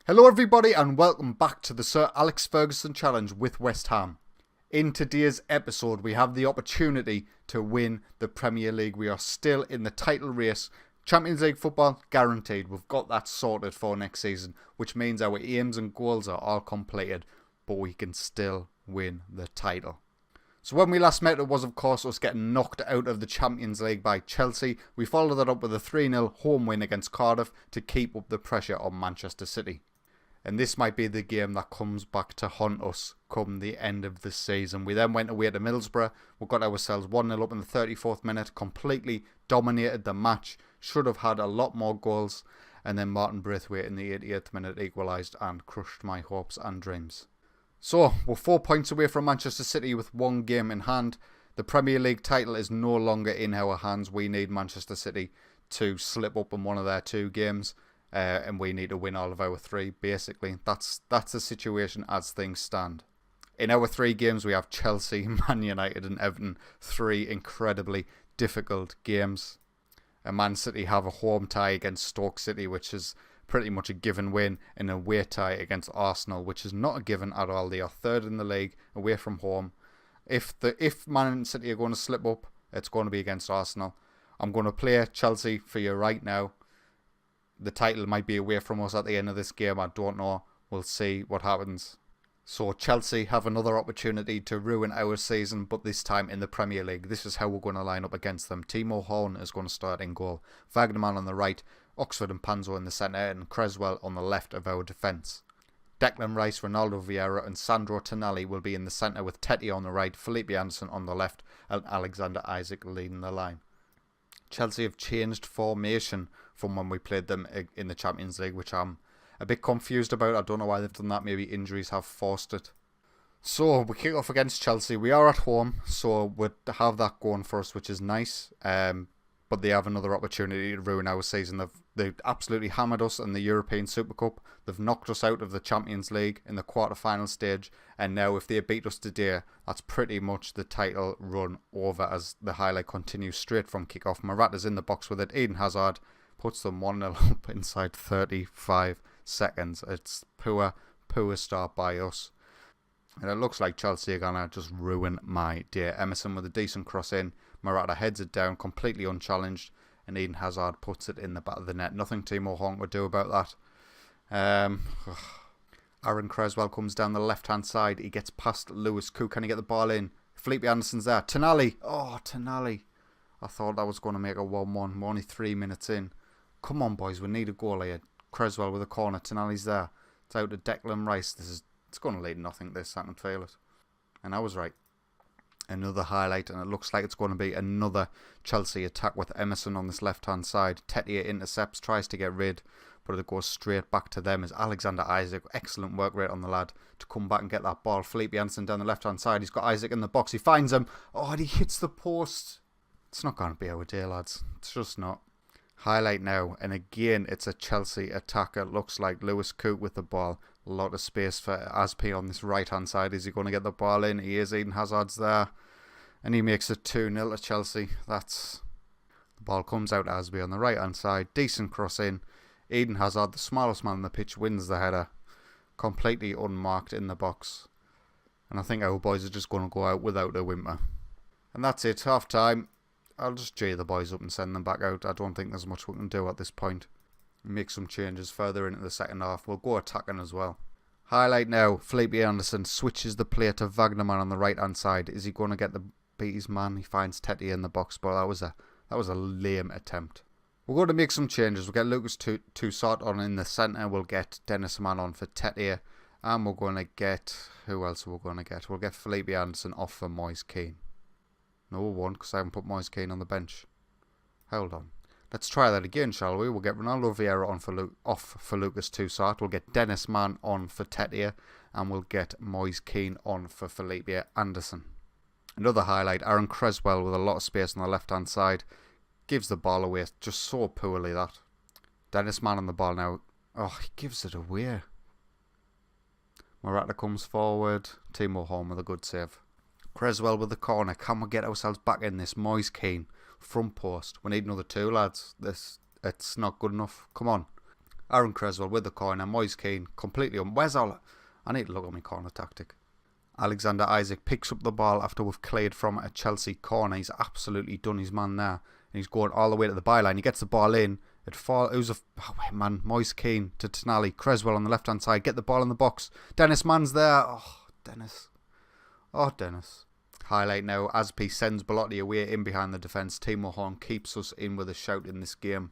Hello everybody and welcome back to the Sir Alex Ferguson Challenge with West Ham. In today's episode we have the opportunity to win the Premier League. We are still in the title race. Champions League football guaranteed. We've got that sorted for next season, which means our aims and goals are all completed, but we can still win the title. So when we last met, it was of course us getting knocked out of the Champions League by Chelsea. We followed that up with a 3-0 home win against Cardiff to keep up the pressure on Manchester City. And this might be the game that comes back to haunt us come the end of the season. We then went away to Middlesbrough. We got ourselves 1-0 up in the 34th minute. Completely dominated the match. Should have had a lot more goals. And then Martin Braithwaite in the 88th minute equalised and crushed my hopes and dreams. So, we're 4 points away from Manchester City with one game in hand. The Premier League title is no longer in our hands. We need Manchester City to slip up in one of their two games. And we need to win all of our three, basically. That's the situation as things stand. In our three games, we have Chelsea, Man United and Everton. Three incredibly difficult games. And Man City have a home tie against Stoke City, which is pretty much a given win, and a away tie against Arsenal, which is not a given at all. They are third in the league, away from home. If Man City are going to slip up, it's going to be against Arsenal. I'm going to play Chelsea for you right now. The title might be away from us at the end of this game. I don't know. We'll see what happens. So Chelsea have another opportunity to ruin our season, but this time in the Premier League. This is how we're going to line up against them. Timo Horn is going to start in goal. Wagnerman on the right, Oxford and Panzo in the centre, and Creswell on the left of our defence. Declan Rice, Ronaldo Vieira and Sandro Tonali will be in the centre with Teti on the right, Felipe Anderson on the left and Alexander Isak leading the line. Chelsea have changed formation from when we played them in the Champions League, which I'm a bit confused about. I don't know why they've done that. Maybe injuries have forced it. So we kick off against Chelsea. We are at home, so we have that going for us, which is nice. But they have another opportunity to ruin our season. They've absolutely hammered us in the European Super Cup. They've knocked us out of the Champions League in the quarter-final stage. And now if they beat us today, that's pretty much the title run over as the highlight continues straight from kick-off. Morata's in the box with it. Eden Hazard puts them 1-0 up inside 35 seconds. It's poor start by us. And it looks like Chelsea are going to just ruin my day. Emerson with a decent cross in. Morata heads it down completely unchallenged. And Eden Hazard puts it in the back of the net. Nothing Timo Horn could do about that. Aaron Creswell comes down the left-hand side. He gets past Lewis Cook. Can he get the ball in? Felipe Anderson's there. Tonali. Oh, Tonali. I thought that was going to make a 1-1. We're only 3 minutes in. Come on, boys. We need a goal here. Creswell with a corner. Tonali's there. It's out to Declan Rice. It's going to lead nothing this. I can feel it. And I was right. Another highlight, and it looks like it's going to be another Chelsea attack with Emerson on this left-hand side. Tetia intercepts, tries to get rid, but it goes straight back to them as Alexander Isak. Excellent work rate on the lad to come back and get that ball. Felipe Anderson down the left-hand side. He's got Isak in the box. He finds him. Oh, and he hits the post. It's not going to be our day, lads. It's just not. Highlight now, and again, it's a Chelsea attacker. Looks like Lewis Cook with the ball. A lot of space for Aspi on this right-hand side. Is he going to get the ball in? He is. Eden Hazard's there. And he makes it 2-0 to Chelsea. The ball comes out to Aspi on the right-hand side. Decent cross in. Eden Hazard, the smallest man on the pitch, wins the header. Completely unmarked in the box. And I think our boys are just going to go out without a whimper. And that's it. Half-time. I'll just J the boys up and send them back out. I don't think there's much we can do at this point. Make some changes further into the second half. We'll go attacking as well. Highlight now. Felipe Anderson switches the play to Wagnerman on the right hand side. Is he going to get the beat his man? He finds Teti in the box, but that was a lame attempt. We're going to make some changes. We'll get Lucas Toussaint on in the centre. We'll get Dennis Mann on for Teti. And we're going to get... Who else are we going to get? We'll get Felipe Anderson off for Moise Kean. No, we won't, because I haven't put Moise Kean on the bench. Hold on. Let's try that again, shall we? We'll get Ronaldo Vieira on off for Lucas Toussaint. We'll get Dennis Mann on for Tetia. And we'll get Moise Kean on for Felipe Anderson. Another highlight, Aaron Creswell with a lot of space on the left-hand side. Gives the ball away just so poorly, that. Dennis Mann on the ball now. Oh, he gives it away. Morata comes forward. Timo Horn with a good save. Creswell with the corner. Can we get ourselves back in this? Moise Kean. Front post. We need another two, lads. It's not good enough. Come on. Aaron Creswell with the corner. Moise Keane completely on. Where's all? I need to look at my corner tactic. Alexander Isaac picks up the ball after we've cleared from a Chelsea corner. He's absolutely done his man there. And he's going all the way to the byline. He gets the ball in. Moise Keane to Tonali. Creswell on the left hand side. Get the ball in the box. Dennis Mann's there. Dennis. Highlight now. Aspi sends Belotti away in behind the defence. Timo Horn keeps us in with a shout in this game.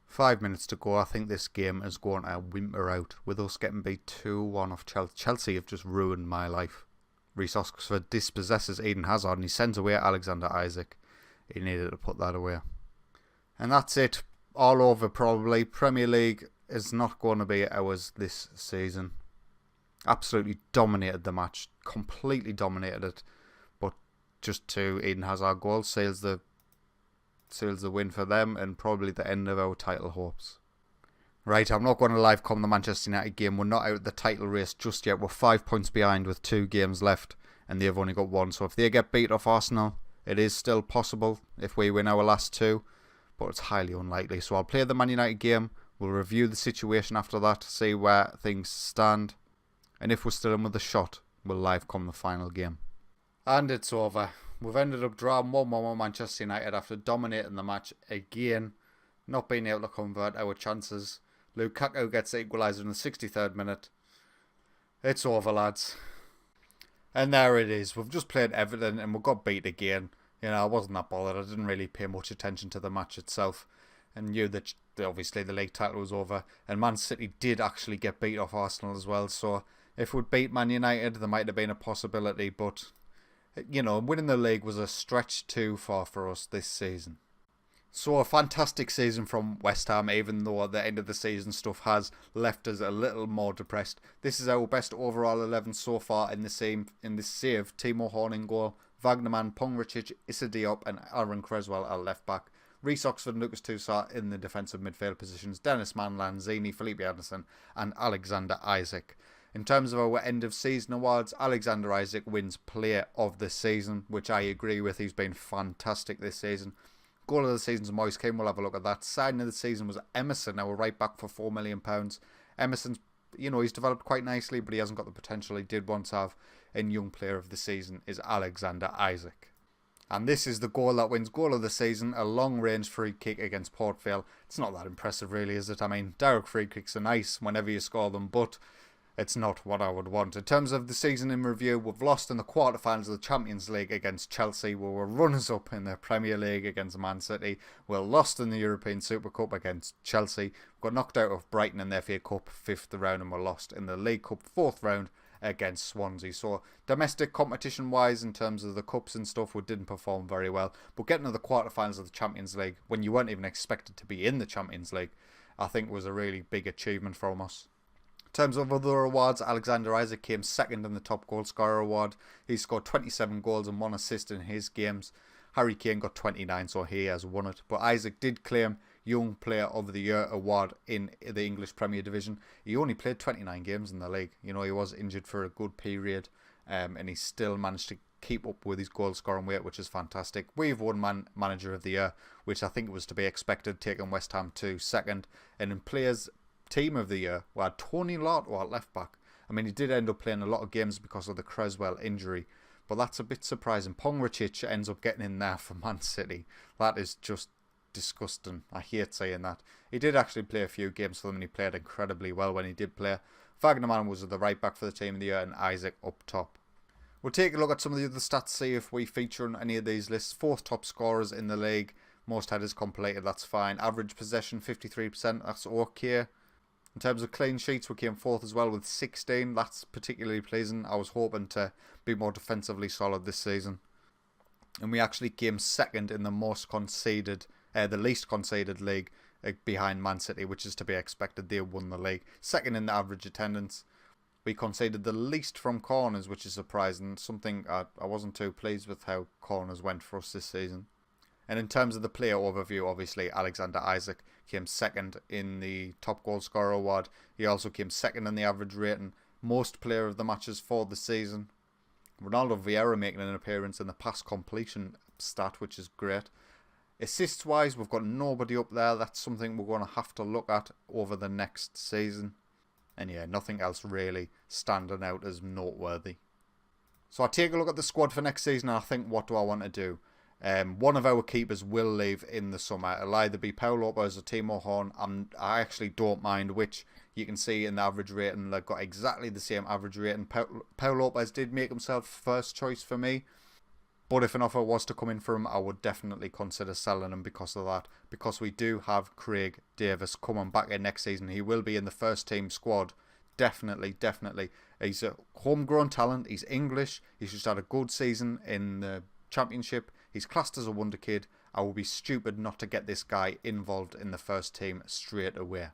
5 minutes to go. I think this game is going to whimper out with us getting beat 2-1 off Chelsea. Chelsea have just ruined my life. Reece Oxford dispossesses Eden Hazard and he sends away Alexander Isaac. He needed to put that away. And that's it. All over probably. Premier League is not going to be ours this season. Absolutely dominated the match. Completely dominated it. But just 2 Eden Hazard goals seals the win for them and probably the end of our title hopes. Right, I'm not going to live comment the Manchester United game. We're not out of the title race just yet. We're 5 points behind with 2 games left and they've only got 1. So if they get beat off Arsenal, it is still possible if we win our last 2. But it's highly unlikely. So I'll play the Man United game. We'll review the situation after that, see where things stand. And if we're still in with a shot, we'll live come the final game. And it's over. We've ended up drawing 1-1 with Manchester United after dominating the match again. Not being able to convert our chances. Lukaku gets the equaliser in the 63rd minute. It's over, lads. And there it is. We've just played Everton and we got beat again. You know, I wasn't that bothered. I didn't really pay much attention to the match itself. And knew that obviously the league title was over. And Man City did actually get beat off Arsenal as well. So if we'd beat Man United, there might have been a possibility. But, you know, winning the league was a stretch too far for us this season. So a fantastic season from West Ham, even though the end of the season stuff has left us a little more depressed. This is our best overall 11 so far in this save. Timo Horn in goal, Wagnerman, Pongracic, Issa Diop and Aaron Creswell are left back. Reece Oxford and Lucas Toussaint in the defensive midfield positions. Dennis Mann, Lanzini, Felipe Anderson and Alexander Isaac. In terms of our end of season awards, Alexander Isaac wins Player of the Season, which I agree with. He's been fantastic this season. Goal of the season's Moise Keane. We'll have a look at that. Signing of the season was Emerson, our right back for £4 million. Emerson's, you know, he's developed quite nicely, but he hasn't got the potential he did once have. And young player of the season is Alexander Isaac. And this is the goal that wins goal of the season, a long-range free kick against Port Vale. It's not that impressive, really, is it? I mean, direct free kicks are nice whenever you score them, but it's not what I would want. In terms of the season in review, we've lost in the quarterfinals of the Champions League against Chelsea. We were runners-up in the Premier League against Man City. We lost in the European Super Cup against Chelsea. We got knocked out of Brighton in the FA Cup 5th round and we lost in the League Cup 4th round against Swansea. So domestic competition-wise, in terms of the cups and stuff, we didn't perform very well. But getting to the quarterfinals of the Champions League, when you weren't even expected to be in the Champions League, I think was a really big achievement from us. In terms of other awards, Alexander Isaac came second in the top goal scorer award. He scored 27 goals and 1 assist in his games. Harry Kane got 29, so he has won it. But Isaac did claim Young Player of the Year award in the English Premier Division. He only played 29 games in the league. You know, he was injured for a good period, and he still managed to keep up with his goal scoring weight, which is fantastic. We've won Manager of the Year, which I think was to be expected, taking West Ham to second. And in Players Team of the Year, we had Tony Lotto at left back. I mean, he did end up playing a lot of games because of the Creswell injury, but that's a bit surprising. Pongracic ends up getting in there for Man City. That is just disgusting. I hate saying that. He did actually play a few games for them and he played incredibly well when he did play. Wagnerman was the right back for the Team of the Year and Isaac up top. We'll take a look at some of the other stats, see if we feature on any of these lists. 4th top scorers in the league. Most headers completed, that's fine. Average possession, 53%, that's okay. In terms of clean sheets, we came 4th as well with 16. That's particularly pleasing. I was hoping to be more defensively solid this season. And we actually came 2nd in the the least conceded league behind Man City, which is to be expected. They won the league. 2nd in the average attendance. We conceded the least from corners, which is surprising. Something I wasn't too pleased with how corners went for us this season. And in terms of the player overview, obviously Alexander Isaac came 2nd in the top goal scorer award. He also came 2nd in the average rating. Most player of the matches for the season. Ronaldo Vieira making an appearance in the pass completion stat, which is great. Assists wise, we've got nobody up there. That's something we're going to have to look at over the next season. And yeah, nothing else really standing out as noteworthy. So I take a look at the squad for next season and I think, what do I want to do? One of our keepers will leave in the summer. It'll either be Pau Lopez or Timo Horn. I actually don't mind which. You can see in the average rating, they've got exactly the same average rating. Pau Lopez did make himself first choice for me. But if an offer was to come in for him, I would definitely consider selling him because of that. Because we do have Craig Davis coming back in next season. He will be in the first team squad. Definitely. He's a homegrown talent. He's English. He's just had a good season in the championship. He's classed as a wonder kid. I will be stupid not to get this guy involved in the first team straight away.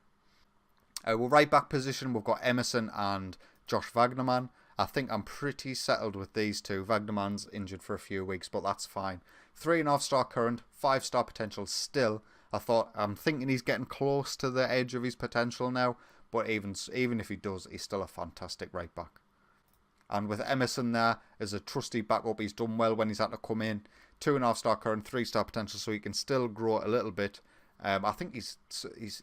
Our right back position, we've got Emerson and Josh Wagnerman. I think I'm pretty settled with these two. Wagnerman's injured for a few weeks, but that's fine. 3.5-star current, 5-star potential still. I'm thinking he's getting close to the edge of his potential now, but even if he does, he's still a fantastic right back. And with Emerson there as a trusty backup, he's done well when he's had to come in. 2.5-star current, 3-star potential, so he can still grow a little bit. I think he's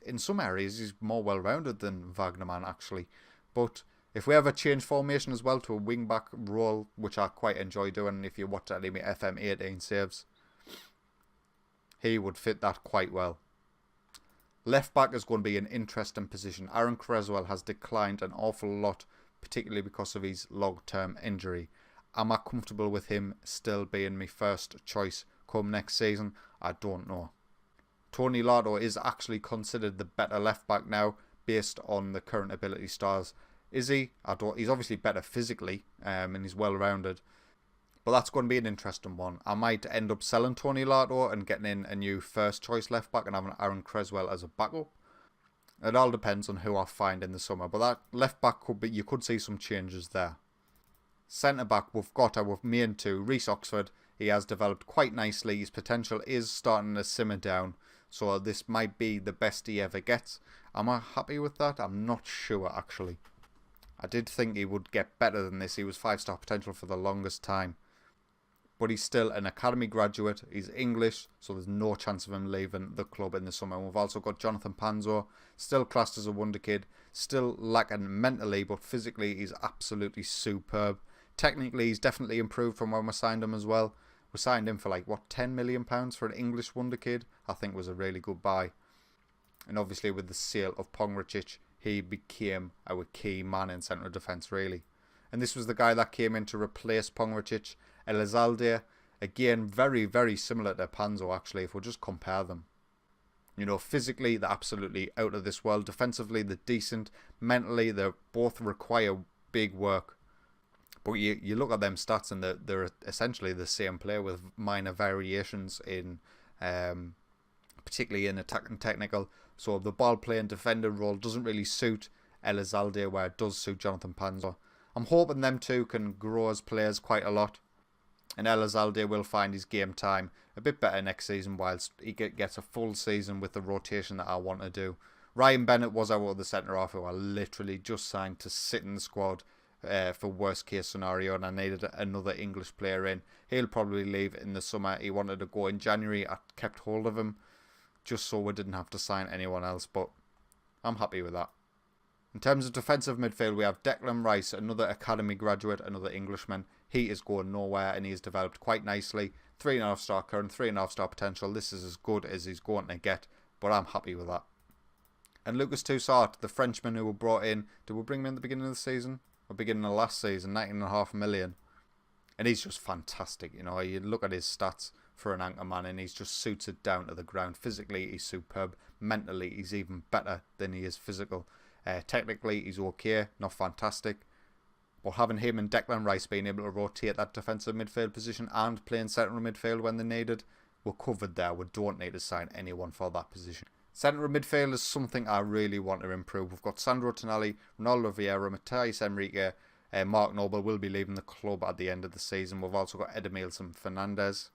in some areas he's more well-rounded than Wagnerman actually. But if we ever change formation as well to a wing-back role, which I quite enjoy doing, if you watch any of my FM19 saves, he would fit that quite well. Left back is going to be an interesting position. Aaron Creswell has declined an awful lot, particularly because of his long-term injury. Am I comfortable with him still being my first choice come next season? I don't know. Tony Lato is actually considered the better left back now based on the current ability stars. Is he? He's obviously better physically and he's well rounded. But that's going to be an interesting one. I might end up selling Tony Lato and getting in a new first choice left back and having Aaron Creswell as a backup. It all depends on who I find in the summer. But that left back you could see some changes there. Centre back, we've got our main two, Reece Oxford. He has developed quite nicely. His potential is starting to simmer down. So this might be the best he ever gets. Am I happy with that? I'm not sure actually. I did think he would get better than this. He was 5-star potential for the longest time. But he's still an academy graduate. He's English, so there's no chance of him leaving the club in the summer. And we've also got Jonathan Panzo, still classed as a wonder kid. Still lacking mentally, but physically he's absolutely superb. Technically, he's definitely improved from when we signed him as well. We signed him for like, what, £10 million for an English wonder kid? I think was a really good buy. And obviously with the sale of Pongracic, he became our key man in central defence, really. And this was the guy that came in to replace Pongracic. Elizalde, again, very, very similar to Panzo, actually, if we just compare them. You know, physically, they're absolutely out of this world. Defensively, they're decent. Mentally, they both require big work. But you look at them stats and they're essentially the same player with minor variations in, particularly in attack and technical. So the ball playing defender role doesn't really suit Elizalde where it does suit Jonathan Panzo. I'm hoping them two can grow as players quite a lot. And Elizalde will find his game time a bit better next season whilst he gets a full season with the rotation that I want to do. Ryan Bennett was our other centre-half who I literally just signed to sit in the squad. For worst case scenario, and I needed another English player in. He'll probably leave in the summer. He wanted to go in January. I kept hold of him just so we didn't have to sign anyone else, but I'm happy with that. In terms of defensive midfield, we have Declan Rice, another academy graduate, another Englishman. He is going nowhere and he's developed quite nicely. 3.5-star current, 3.5-star potential. This is as good as he's going to get, but I'm happy with that. And Lucas Toussaint, the Frenchman who were brought in, did we bring him in at the beginning of the season? Or beginning of last season, 19.5 million. And he's just fantastic. You know, you look at his stats for an anchor man and he's just suited down to the ground. Physically, he's superb. Mentally, he's even better than he is physical. Technically, he's okay, not fantastic. But having him and Declan Rice being able to rotate that defensive midfield position and playing central midfield when they're needed, we're covered there. We don't need to sign anyone for that position. Central midfield is something I really want to improve. We've got Sandro Tonali, Ronaldo Vieira, Matthias Enrique, Mark Noble will be leaving the club at the end of the season. We've also got Edemilson Fernandez.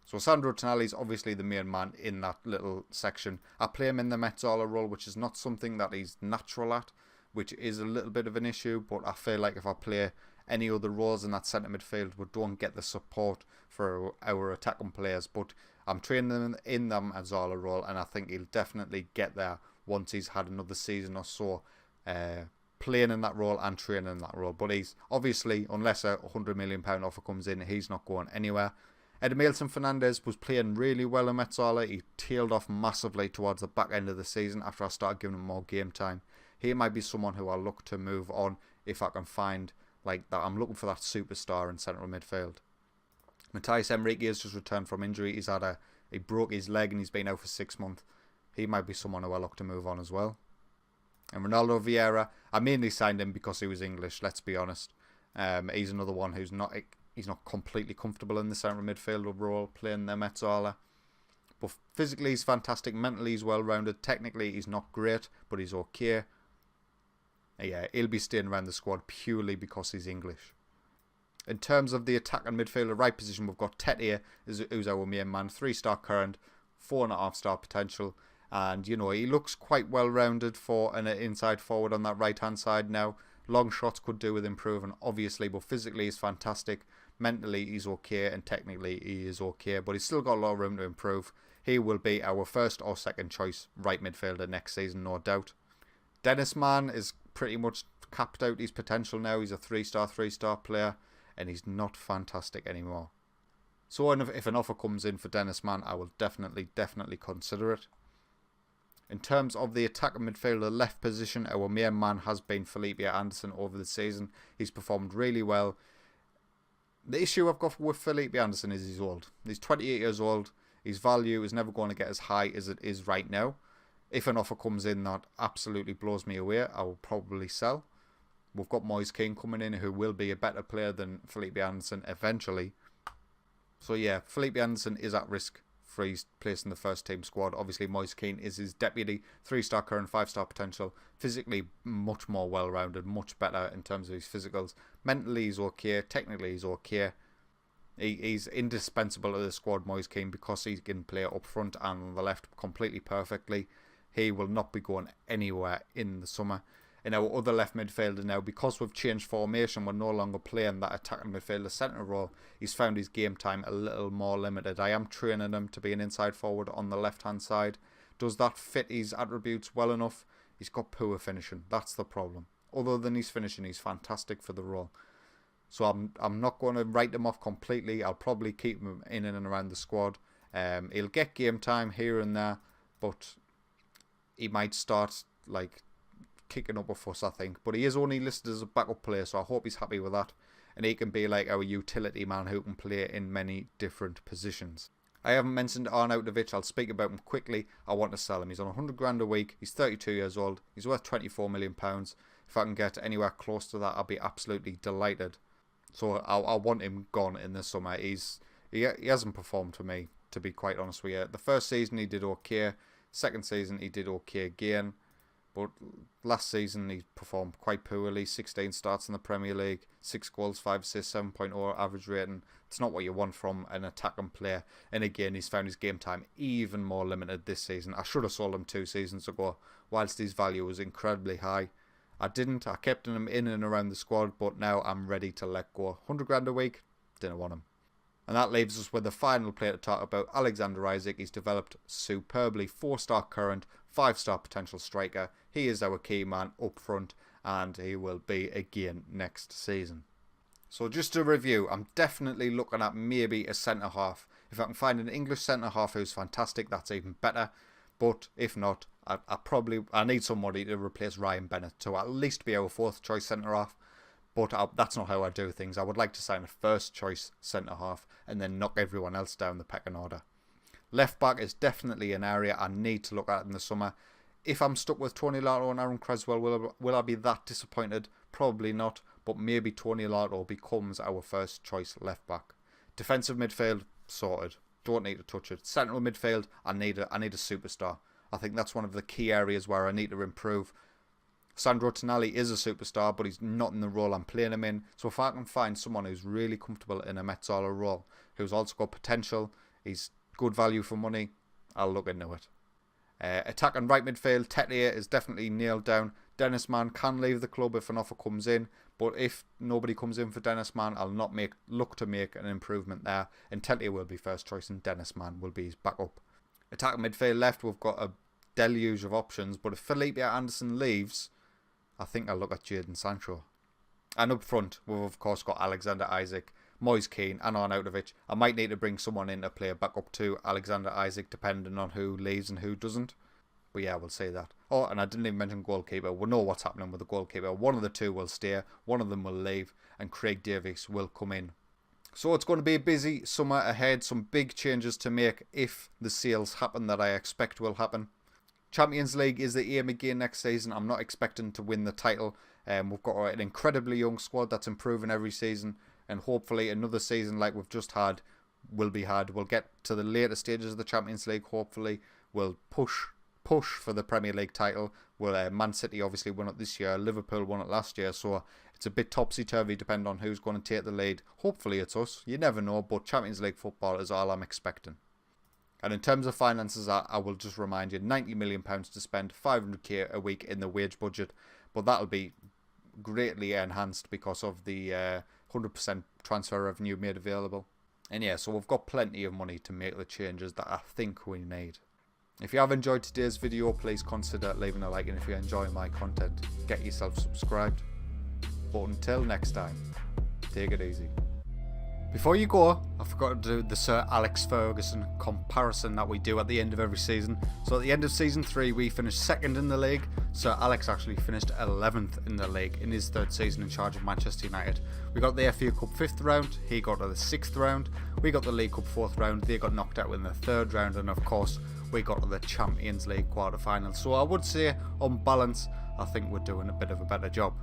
So Sandro Tonali is obviously the main man in that little section. I play him in the Metzola role, which is not something that he's natural at, which is a little bit of an issue. But I feel like if I play any other roles in that centre midfield, but don't get the support for our attacking players. But I'm training them in them as all a role, and I think he'll definitely get there once he's had another season or so playing in that role and training in that role. But he's obviously, unless a £100 million offer comes in, he's not going anywhere. Edmilson Fernandez was playing really well in Metzola. He tailed off massively towards the back end of the season after I started giving him more game time. He might be someone who I'll look to move on if I can find like that. I'm looking for that superstar in central midfield. Matthias Enrique has just returned from injury. He broke his leg and he's been out for 6 months. He might be someone who I'll look to move on as well. And Ronaldo Vieira, I mainly signed him because he was English, let's be honest. He's another one who's not completely comfortable in the central midfield role, playing the Metzola. But physically he's fantastic, mentally he's well-rounded, technically he's not great, but he's okay. Yeah, he'll be staying around the squad purely because he's English. In terms of the attack and midfielder right position, we've got Tete, who's our main man, 3-star current, 4.5-star potential. And, you know, he looks quite well-rounded for an inside forward on that right-hand side now. Long shots could do with improving, obviously, but physically he's fantastic. Mentally he's okay, and technically he is okay, but he's still got a lot of room to improve. He will be our first or second choice right midfielder next season, no doubt. Dennis Mann is pretty much capped out his potential now. He's a 3-star player, and he's not fantastic anymore. So if an offer comes in for Dennis Mann, I will definitely consider it. In terms of the attacker midfielder left position, our main man has been Felipe Anderson over the season. He's performed really well. The issue I've got with Felipe Anderson is he's old. He's 28 years old. His value is never going to get as high as it is right now. If an offer comes in that absolutely blows me away, I will probably sell. We've got Moise Kean coming in, who will be a better player than Felipe Anderson eventually. So yeah, Felipe Anderson is at risk for his place in the first team squad. Obviously Moise Kean is his deputy, 3-star current, 5-star potential, physically much more well-rounded, much better in terms of his physicals. Mentally he's okay, technically he's okay. He's indispensable to the squad, Moise Kean, because he can play up front and on the left completely perfectly. He will not be going anywhere in the summer. In our other left midfielder now, because we've changed formation, we're no longer playing that attacking midfielder centre role. He's found his game time a little more limited. I am training him to be an inside forward on the left hand side. Does that fit his attributes well enough? He's got poor finishing. That's the problem. Other than his finishing, he's fantastic for the role. So I'm not going to write him off completely. I'll probably keep him in and around the squad. He'll get game time here and there, but he might start like kicking up a fuss, I think. But he is only listed as a backup player, so I hope he's happy with that. And he can be like our utility man who can play in many different positions. I haven't mentioned Arnautovic. I'll speak about him quickly. I want to sell him. He's on 100 grand a week. He's 32 years old. He's worth £24 million. If I can get anywhere close to that, I'll be absolutely delighted. So I want him gone in the summer. He hasn't performed for me, to be quite honest with you. The first season he did okay. Second season he did okay again. But last season he performed quite poorly. 16 starts in the Premier League, 6 goals, 5 assists, 7.0 average rating. It's not what you want from an attacking player. And again, he's found his game time even more limited this season. I should have sold him 2 seasons ago, whilst his value was incredibly high. I didn't. I kept him in and around the squad, but now I'm ready to let go. 100 grand a week, didn't want him. And that leaves us with the final player to talk about, Alexander Isak. He's developed superbly, 4-star current, 5-star potential striker. He is our key man up front, and he will be again next season. So just to review, I'm definitely looking at maybe a centre-half. If I can find an English centre-half who's fantastic, that's even better. But if not, I need somebody to replace Ryan Bennett to at least be our 4th choice centre-half. But that's not how I do things. I would like to sign a first choice centre-half and then knock everyone else down the pecking order. Left back is definitely an area I need to look at in the summer. If I'm stuck with Tony Lato and Aaron Creswell, will I be that disappointed? Probably not, but maybe Tony Lato becomes our first choice left back. Defensive midfield, sorted. Don't need to touch it. Central midfield, I need a superstar. I think that's one of the key areas where I need to improve. Sandro Tonali is a superstar, but he's not in the role I'm playing him in. So if I can find someone who's really comfortable in a Metzola role, who's also got potential, he's good value for money, I'll look into it. Attack and right midfield, Tete is definitely nailed down. Dennis Mann can leave the club if an offer comes in, but if nobody comes in for Dennis Mann, I'll not look to make an improvement there. Intenti will be first choice and Dennis Mann will be his backup. Attacking midfield left, we've got a deluge of options, but if Felipe Anderson leaves, I think I'll look at Jadon Sancho. And up front, we've of course got Alexander Isak, Moise Kean and Arnautovic. I might need to bring someone in to play back up to Alexander Isak depending on who leaves and who doesn't. But yeah, we'll see that. Oh, and I didn't even mention goalkeeper. We'll know what's happening with the goalkeeper. One of the two will stay, one of them will leave, and Craig Davies will come in. So it's going to be a busy summer ahead. Some big changes to make if the sales happen that I expect will happen. Champions League is the aim again next season. I'm not expecting to win the title. We've got an incredibly young squad that's improving every season. And hopefully another season like we've just had will be had. We'll get to the later stages of the Champions League. Hopefully we'll push for the Premier League title. Man City obviously won it this year. Liverpool won it last year. So it's a bit topsy-turvy depending on who's going to take the lead. Hopefully it's us. You never know. But Champions League football is all I'm expecting. And in terms of finances, I will just remind you, £90 million to spend, 500k a week in the wage budget. But that'll be greatly enhanced because of the 100% transfer revenue made available. And yeah, so we've got plenty of money to make the changes that I think we need. If you have enjoyed today's video, please consider leaving a like, and if you enjoy my content, get yourself subscribed. But until next time, take it easy. Before you go, I forgot to do the Sir Alex Ferguson comparison that we do at the end of every season. So at the end of season 3 we finished 2nd in the league. Sir Alex actually finished 11th in the league in his 3rd season in charge of Manchester United. We got the FA Cup 5th round, he got to the 6th round. We got the League Cup 4th round, they got knocked out in the 3rd round, and of course we got to the Champions League quarter-final. So I would say on balance I think we're doing a bit of a better job.